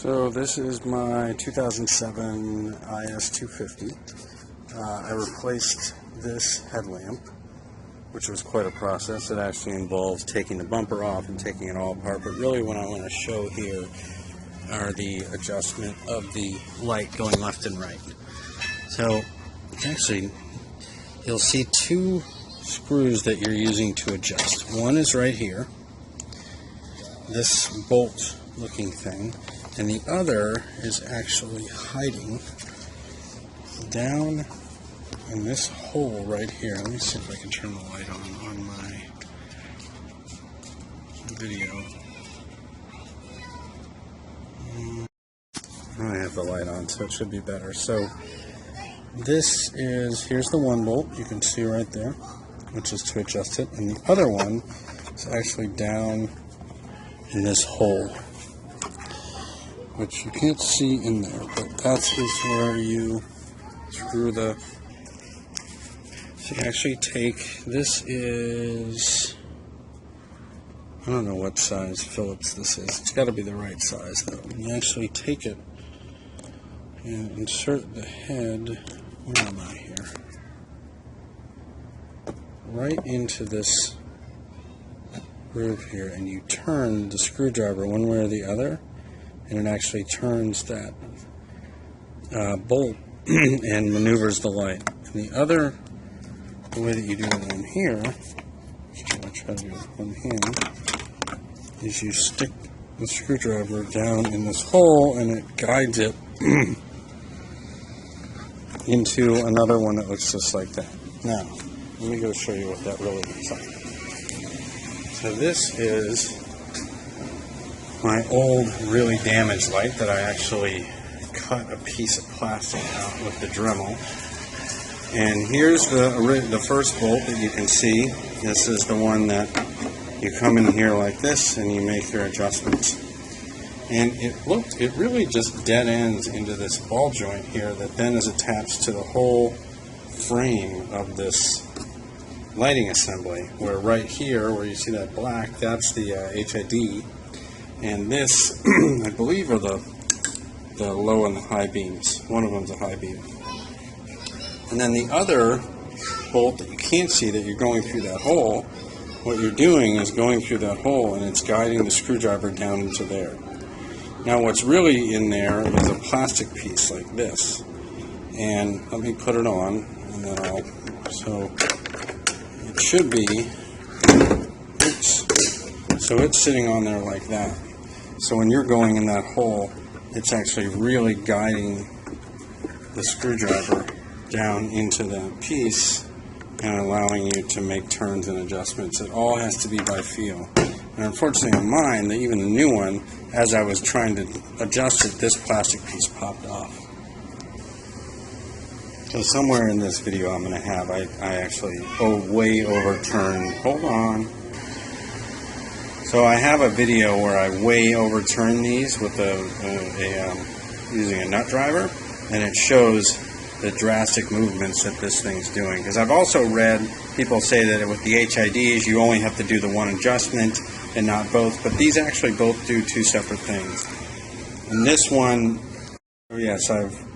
So this is my 2007 IS250. I replaced this headlamp, which was quite a process. It actually involves taking the bumper off and taking it all apart, but really what I want to show here are the adjustment of the light going left and right. So actually, you'll see two screws that you're using to adjust. One is right here, this bolt looking thing, and the other is actually hiding down in this hole right here. Let me see if I can turn the light on my video. I have the light on, so it should be better. So this is, here's the one bolt you can see right there, which is to adjust it, and the other one is actually down in this hole, which you can't see in there, but that is where you screw the, so you actually take, this is, I don't know what size Phillips this is, it's got to be the right size though. You actually take it and insert the head, where am I here, right into this groove here, and you turn the screwdriver one way or the other, and it actually turns that bolt and maneuvers the light. And the way that you do it on here, so I try to do it with one hand, is you stick the screwdriver down in this hole and it guides it into another one that looks just like that. Now, let me go show you what that really looks like. So this is my old, really damaged light that I actually cut a piece of plastic out with the Dremel. And here's the first bolt that you can see. This is the one that you come in here like this and you make your adjustments. And it really just dead ends into this ball joint here that then is attached to the whole frame of this lighting assembly, where right here where you see that black, that's the HID, and this I believe are the low and the high beams. One of them's a high beam, and then the other bolt that you can't see that you're going through that hole, what you're doing is going through that hole and it's guiding the screwdriver down into there. Now what's really in there is a plastic piece like this, and let me put it on and then so it should be, oops, so it's sitting on there like that. So when you're going in that hole, it's actually really guiding the screwdriver down into that piece and allowing you to make turns and adjustments. It all has to be by feel. And unfortunately on mine, even the new one, as I was trying to adjust it, this plastic piece popped off. So somewhere in this video I'm going to have, I actually way overturned, hold on. So I have a video where I way overturn these with using a nut driver, and it shows the drastic movements that this thing's doing. Because I've also read people say that with the HIDs you only have to do the one adjustment and not both, but these actually both do two separate things. And this one, yes, I've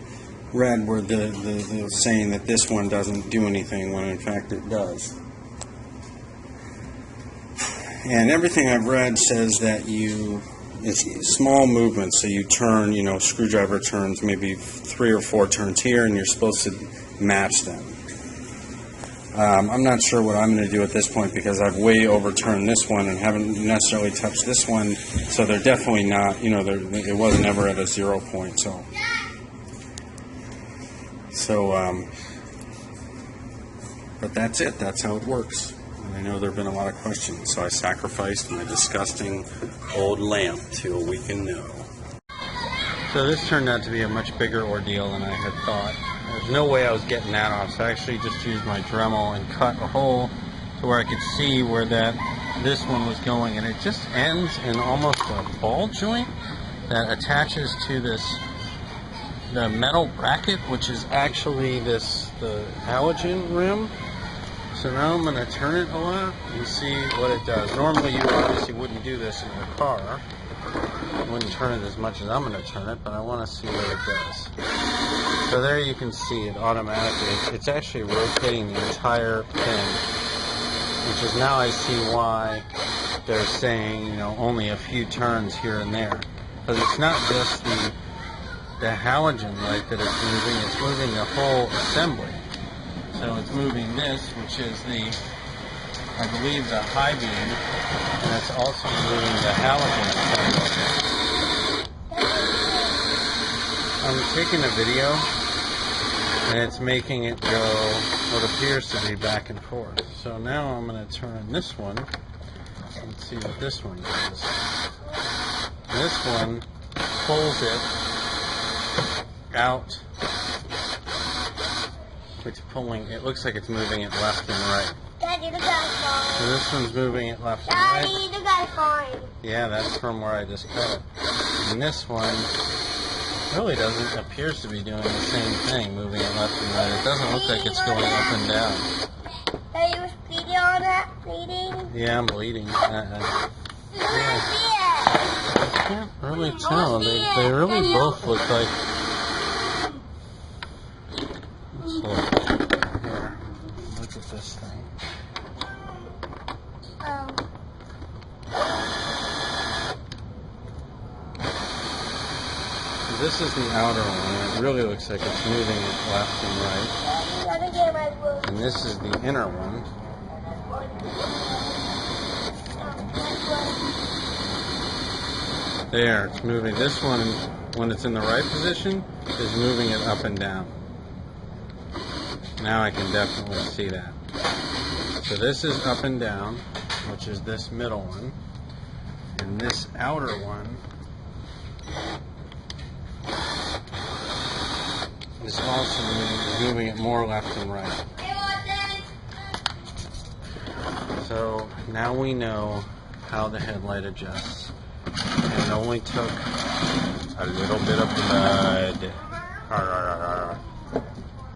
read where the saying that this one doesn't do anything when in fact it does. And everything I've read says that it's small movements, so you turn, screwdriver turns maybe 3 or 4 turns here and you're supposed to match them. I'm not sure what I'm going to do at this point because I've way overturned this one and haven't necessarily touched this one, so they're definitely not, it wasn't ever at a 0 point, so but that's it. That's how it works. And I know there have been a lot of questions, so I sacrificed my disgusting old lamp to a weakened no. So this turned out to be a much bigger ordeal than I had thought. There's no way I was getting that off, so I actually just used my Dremel and cut a hole to where I could see where this one was going, and it just ends in almost a ball joint that attaches to the metal bracket, which is actually the halogen rim. So now I'm going to turn it a lot and see what it does. Normally you obviously wouldn't do this in your car, wouldn't turn it as much as I'm going to turn it, but I want to see what it does. So there you can see it automatically. It's actually rotating the entire pin, which is now I see why they're saying, you know, only a few turns here and there. Because it's not just the halogen light that it's moving the whole assembly. So it's moving this, which is I believe the high beam, and it's also moving the halogen assembly. I'm taking a video, and it's making it go what appears to be back and forth. So now I'm going to turn this one, and see what this one does. This one pulls it out. It's pulling, it looks like it's moving it left and right. Daddy, the guy's fine. So this one's moving it left and Daddy, right. the guy's fine. Yeah, that's from where I just cut it. And this one really appears to be doing the same thing, moving it left and right. It doesn't look like it's going up and down. Daddy, you was bleeding on that? Bleeding? Yeah, I'm bleeding. Yeah. I can't really tell. They really both look like... Let's look. Here, look at this thing. This is the outer one. It really looks like it's moving it left and right. And this is the inner one. There, it's moving. This one, when it's in the right position, is moving it up and down. Now I can definitely see that. So this is up and down, which is this middle one. And this outer one is also moving it more left and right. So now we know how the headlight adjusts. And it only took a little bit of blood.